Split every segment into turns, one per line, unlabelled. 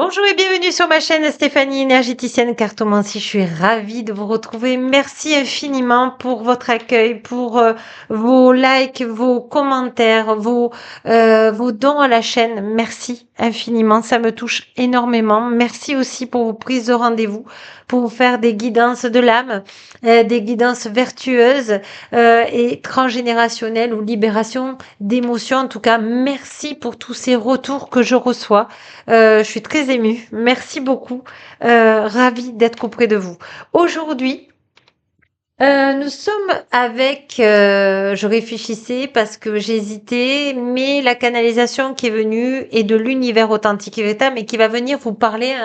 Bonjour et bienvenue sur ma chaîne Stéphanie énergéticienne cartomancie. Je suis ravie de vous retrouver. Merci infiniment pour votre accueil, pour vos likes, vos commentaires, vos dons à la chaîne. Merci infiniment, ça me touche énormément. Merci aussi pour vos prises de rendez-vous, pour vous faire des guidances de l'âme, des guidances vertueuses et transgénérationnelles ou libération d'émotions. En tout cas, merci pour tous ces retours que je reçois. Je suis très émue. Merci beaucoup. Ravie d'être auprès de vous. Aujourd'hui, nous sommes avec, je réfléchissais parce que j'hésitais, mais la canalisation qui est venue est de l'univers authentique et véritable, mais qui va venir vous parler,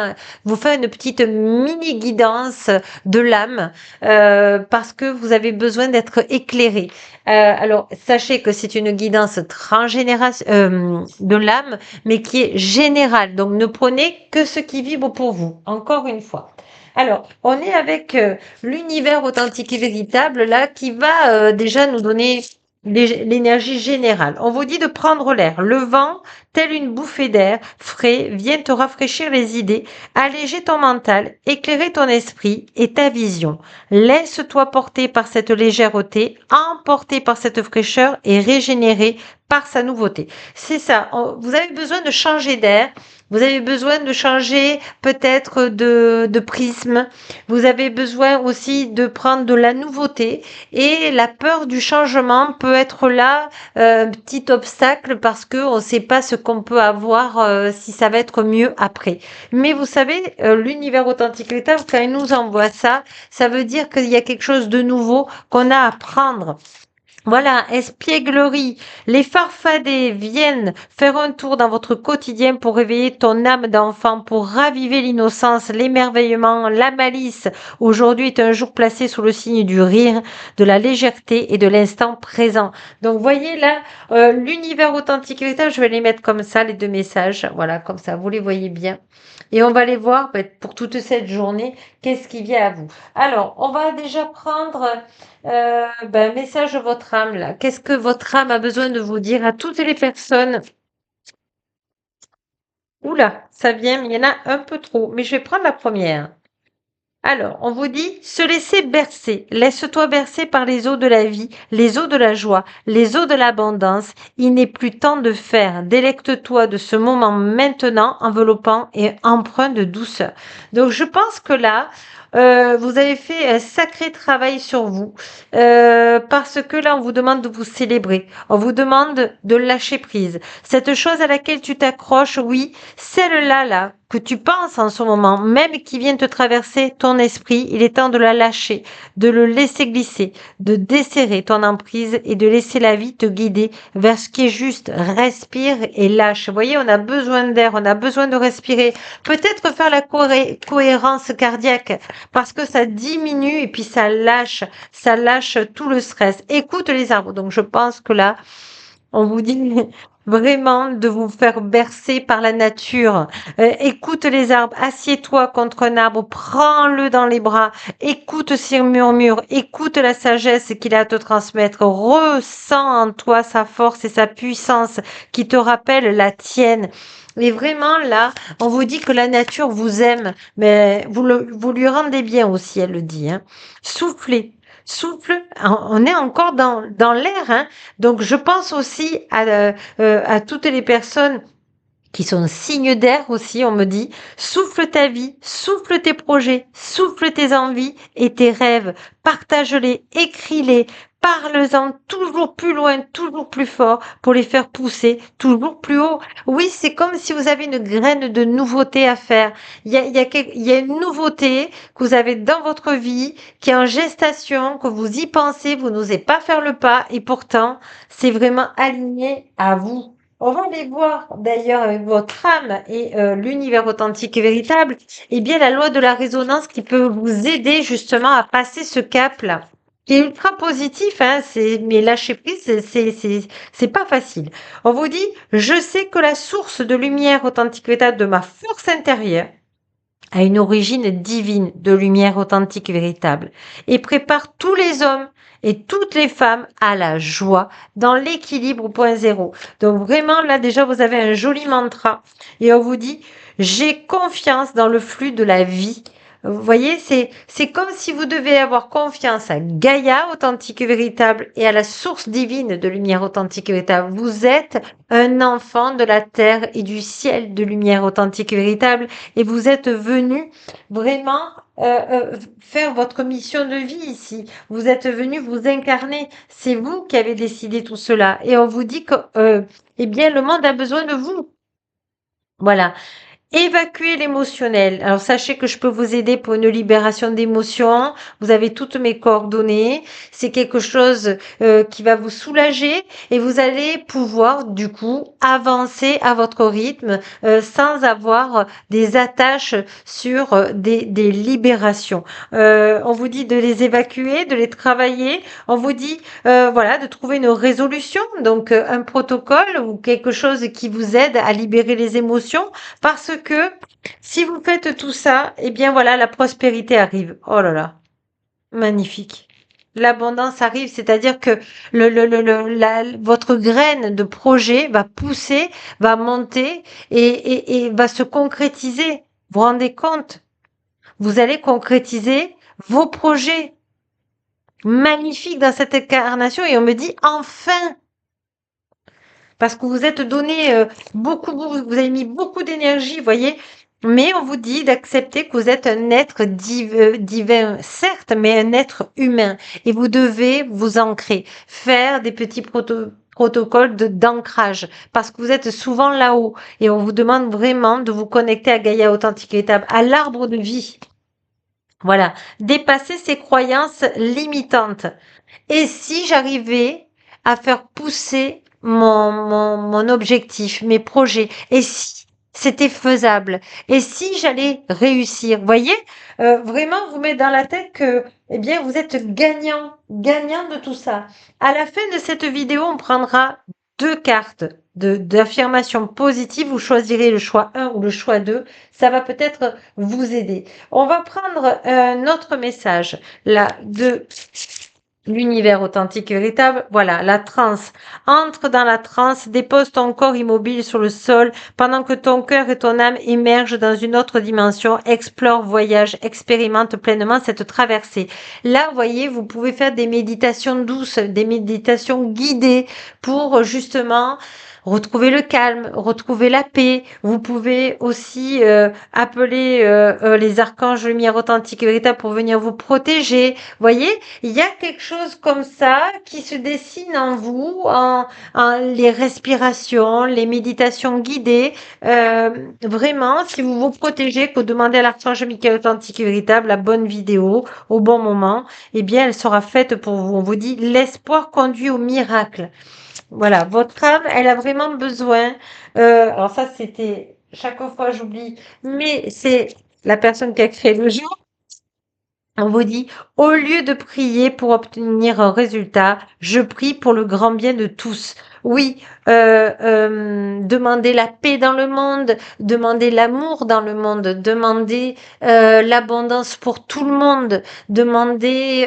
vous faire une petite mini guidance de l'âme, parce que vous avez besoin d'être éclairé. Alors, sachez que c'est une guidance transgénération de l'âme, mais qui est générale. Donc, ne prenez que ce qui vibre pour vous. Encore une fois. Alors, on est avec l'univers authentique et véritable là qui va déjà nous donner l'énergie générale. On vous dit de prendre l'air. Le vent, tel une bouffée d'air frais, vient te rafraîchir les idées, alléger ton mental, éclairer ton esprit et ta vision. Laisse-toi porter par cette légèreté, emporter par cette fraîcheur et régénérer par sa nouveauté. C'est ça. Vous avez besoin de changer d'air. Vous avez besoin de changer peut-être de prisme. Vous avez besoin aussi de prendre de la nouveauté. Et la peur du changement peut être là, un petit obstacle parce qu'on ne sait pas ce qu'on peut avoir, si ça va être mieux après. Mais vous savez, l'univers authentique véritable, quand il nous envoie ça, ça veut dire qu'il y a quelque chose de nouveau qu'on a à prendre. Voilà, espièglerie, les farfadets viennent faire un tour dans votre quotidien pour réveiller ton âme d'enfant, pour raviver l'innocence, l'émerveillement, la malice. Aujourd'hui est un jour placé sous le signe du rire, de la légèreté et de l'instant présent. Donc voyez là, l'univers authentique et véritable, je vais les mettre comme ça, les deux messages. Voilà, comme ça, vous les voyez bien. Et on va les voir pour toute cette journée, qu'est-ce qui vient à vous. Alors, on va déjà prendre... message de votre âme là. Qu'est-ce que votre âme a besoin de vous dire à toutes les personnes? Oula, ça vient, mais il y en a un peu trop. Mais je vais prendre la première. Alors, on vous dit se laisser bercer. Laisse-toi bercer par les eaux de la vie, les eaux de la joie, les eaux de l'abondance. Il n'est plus temps de faire. Délecte-toi de ce moment maintenant, enveloppant et empreint de douceur. Donc, je pense que là, vous avez fait un sacré travail sur vous, parce que là, on vous demande de vous célébrer. On vous demande de lâcher prise. Cette chose à laquelle tu t'accroches, oui, celle-là, là, que tu penses en ce moment, même qui vient te traverser ton esprit, il est temps de la lâcher, de le laisser glisser, de desserrer ton emprise et de laisser la vie te guider vers ce qui est juste. Respire et lâche. Vous voyez, on a besoin d'air, on a besoin de respirer. Peut-être faire la cohérence cardiaque parce que ça diminue et puis ça lâche tout le stress. Écoute les arbres. Donc je pense que là, on vous dit vraiment de vous faire bercer par la nature. Écoute les arbres, assieds-toi contre un arbre, prends-le dans les bras, écoute ses murmures, écoute la sagesse qu'il a à te transmettre, ressens en toi sa force et sa puissance qui te rappelle la tienne. Et vraiment là, on vous dit que la nature vous aime, mais vous lui rendez bien aussi, elle le dit. Hein. Soufflez. Souffle, on est encore dans l'air, hein. Donc je pense aussi à toutes les personnes qui sont signes d'air aussi, on me dit, souffle ta vie, souffle tes projets, souffle tes envies et tes rêves, partage-les, écris-les, parle-en toujours plus loin, toujours plus fort pour les faire pousser toujours plus haut. Oui, c'est comme si vous avez une graine de nouveauté à faire. Il y a une nouveauté que vous avez dans votre vie, qui est en gestation, que vous y pensez, vous n'osez pas faire le pas et pourtant, c'est vraiment aligné à vous. On va aller voir d'ailleurs avec votre âme et l'univers authentique et véritable, eh bien la loi de la résonance qui peut vous aider justement à passer ce cap-là, qui est ultra positif, hein, mais lâcher prise, c'est pas facile. On vous dit, je sais que la source de lumière authentique et véritable de ma force intérieure à une origine divine de lumière authentique véritable et prépare tous les hommes et toutes les femmes à la joie dans l'équilibre point zéro. Donc vraiment, là déjà, vous avez un joli mantra et on vous dit, j'ai confiance dans le flux de la vie. Vous voyez, c'est comme si vous devez avoir confiance à Gaïa, authentique et véritable, et à la source divine de lumière authentique et véritable. Vous êtes un enfant de la terre et du ciel de lumière authentique et véritable, et vous êtes venu vraiment faire votre mission de vie ici. Vous êtes venu vous incarner. C'est vous qui avez décidé tout cela. Et on vous dit que, eh bien, le monde a besoin de vous. Voilà. Évacuer l'émotionnel. Alors sachez que je peux vous aider pour une libération d'émotions. Vous avez toutes mes coordonnées. C'est quelque chose qui va vous soulager et vous allez pouvoir du coup avancer à votre rythme sans avoir des attaches sur des libérations. On vous dit de les évacuer, de les travailler. On vous dit voilà de trouver une résolution, donc un protocole ou quelque chose qui vous aide à libérer les émotions. Parce que si vous faites tout ça, eh bien voilà, la prospérité arrive. Oh là là, magnifique. L'abondance arrive, c'est-à-dire que votre graine de projet va pousser, va monter et va se concrétiser. Vous vous rendez compte? Vous allez concrétiser vos projets magnifiques dans cette incarnation et on me dit enfin, parce que vous êtes donné vous avez mis beaucoup d'énergie, vous voyez, mais on vous dit d'accepter que vous êtes un être divin, certes, mais un être humain, et vous devez vous ancrer, faire des petits protocoles d'ancrage, parce que vous êtes souvent là-haut, et on vous demande vraiment de vous connecter à Gaïa authentique et véritable, à l'arbre de vie. Voilà, dépasser ces croyances limitantes. Et si j'arrivais à faire pousser mon objectif, mes projets, et si c'était faisable, et si j'allais réussir, vous voyez, vraiment vous mettez dans la tête que, eh bien, vous êtes gagnant, gagnant de tout ça. À la fin de cette vidéo, on prendra deux cartes d'affirmation positive. Vous choisirez le choix 1 ou le choix 2. Ça va peut-être vous aider. On va prendre un autre message, là, de l'univers authentique et véritable, voilà, la transe. Entre dans la transe, dépose ton corps immobile sur le sol pendant que ton cœur et ton âme émergent dans une autre dimension. Explore, voyage, expérimente pleinement cette traversée. Là, vous voyez, vous pouvez faire des méditations douces, des méditations guidées pour justement retrouver le calme, retrouver la paix. Vous pouvez aussi appeler les archanges lumière authentique et véritable pour venir vous protéger. Voyez, il y a quelque chose comme ça qui se dessine en vous, en les respirations, les méditations guidées. Vraiment, si vous vous protégez, que vous demandez à l'archange Michael authentique et véritable la bonne vidéo au bon moment, eh bien, elle sera faite pour vous. On vous dit, l'espoir conduit au miracle. Voilà, votre âme, elle a vraiment besoin. Alors ça, c'était chaque fois j'oublie, mais c'est la personne qui a créé le jeu. On vous dit, au lieu de prier pour obtenir un résultat, je prie pour le grand bien de tous. Oui, demandez la paix dans le monde, demandez l'amour dans le monde, demandez l'abondance pour tout le monde, demandez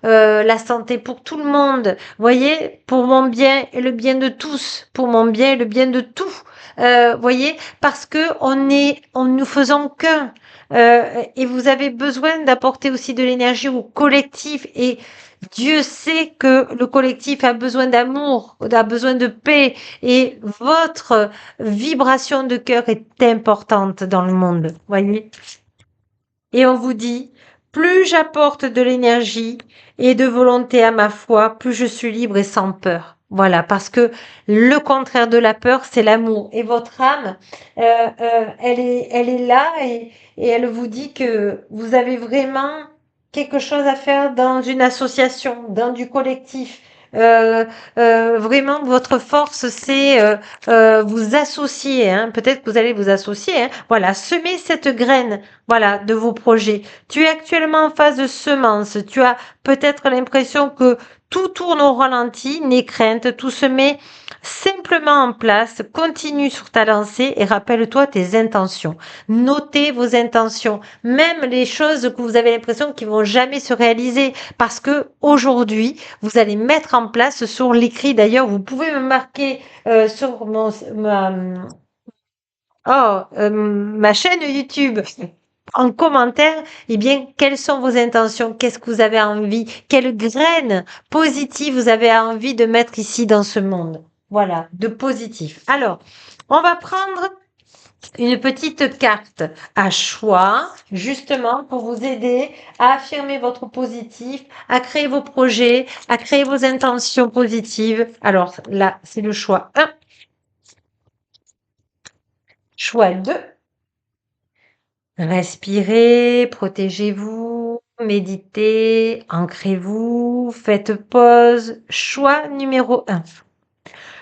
la santé pour tout le monde. Voyez, pour mon bien et le bien de tous, pour mon bien et le bien de tout. Voyez, parce que on nous faisons qu'un. Et vous avez besoin d'apporter aussi de l'énergie au collectif. Et Dieu sait que le collectif a besoin d'amour, a besoin de paix. Et votre vibration de cœur est importante dans le monde. Voyez? Et on vous dit, plus j'apporte de l'énergie et de volonté à ma foi, plus je suis libre et sans peur. Voilà, parce que le contraire de la peur, c'est l'amour. Et votre âme, elle est là et elle vous dit que vous avez vraiment quelque chose à faire dans une association, dans du collectif. Euh, Vraiment, votre force, c'est vous associer. Hein. Peut-être que vous allez vous associer. Hein. Voilà, semer cette graine, voilà, de vos projets. Tu es actuellement en phase de semence. Tu as peut-être l'impression que tout tourne au ralenti, n'aie crainte, tout se met simplement en place, continue sur ta lancée et rappelle-toi tes intentions. Notez vos intentions, même les choses que vous avez l'impression qu'ils vont jamais se réaliser, parce que aujourd'hui, vous allez mettre en place sur l'écrit. D'ailleurs, vous pouvez me marquer sur ma chaîne YouTube en commentaire, eh bien, quelles sont vos intentions? Qu'est-ce que vous avez envie? Quelles graines positives vous avez envie de mettre ici dans ce monde? Voilà, de positif. Alors, on va prendre une petite carte à choix, justement pour vous aider à affirmer votre positif, à créer vos projets, à créer vos intentions positives. Alors là, c'est le choix 1. Choix 2. Respirez, protégez-vous, méditez, ancrez-vous, faites pause. Choix numéro 1.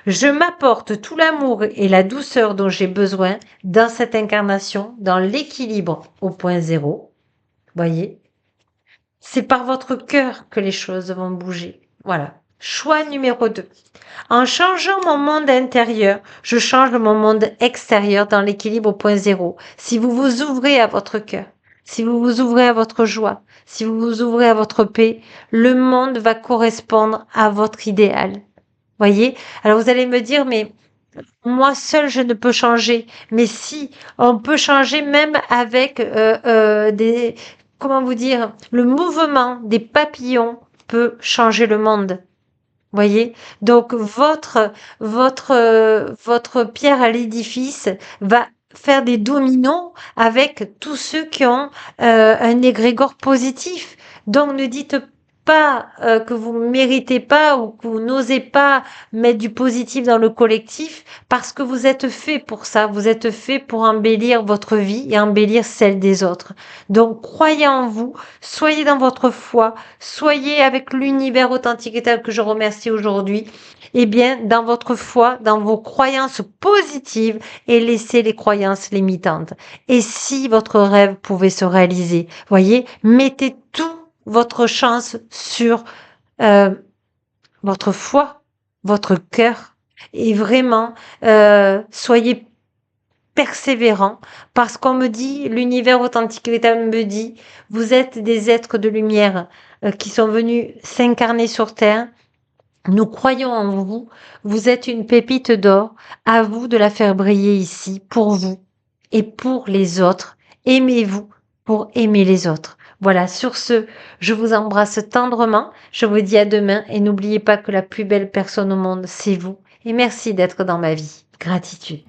Je m'apporte tout l'amour et la douceur dont j'ai besoin dans cette incarnation, dans l'équilibre au point zéro. Voyez, c'est par votre cœur que les choses vont bouger. Voilà. Choix numéro 2. En changeant mon monde intérieur, je change mon monde extérieur dans l'équilibre au point zéro. Si vous vous ouvrez à votre cœur, si vous vous ouvrez à votre joie, si vous vous ouvrez à votre paix, le monde va correspondre à votre idéal. Voyez? Alors vous allez me dire, mais moi seul je ne peux changer. Mais si, on peut changer même avec comment vous dire, le mouvement des papillons peut changer le monde. Voyez? Donc votre pierre à l'édifice va faire des dominos avec tous ceux qui ont un égrégore positif. Donc ne dites pas que vous ne méritez pas ou que vous n'osez pas mettre du positif dans le collectif parce que vous êtes fait pour ça. Vous êtes fait pour embellir votre vie et embellir celle des autres. Donc croyez en vous, soyez dans votre foi, soyez avec l'univers authentique et tel que je remercie aujourd'hui, eh bien, dans votre foi, dans vos croyances positives et laissez les croyances limitantes. Et si votre rêve pouvait se réaliser, voyez, mettez tout votre chance sur votre foi, votre cœur et vraiment soyez persévérant parce qu'on me dit, l'univers authentique me dit, vous êtes des êtres de lumière qui sont venus s'incarner sur Terre. Nous croyons en vous. Vous êtes une pépite d'or. À vous de la faire briller ici pour vous et pour les autres. Aimez-vous pour aimer les autres. Voilà, sur ce, je vous embrasse tendrement. Je vous dis à demain et n'oubliez pas que la plus belle personne au monde, c'est vous. Et merci d'être dans ma vie. Gratitude.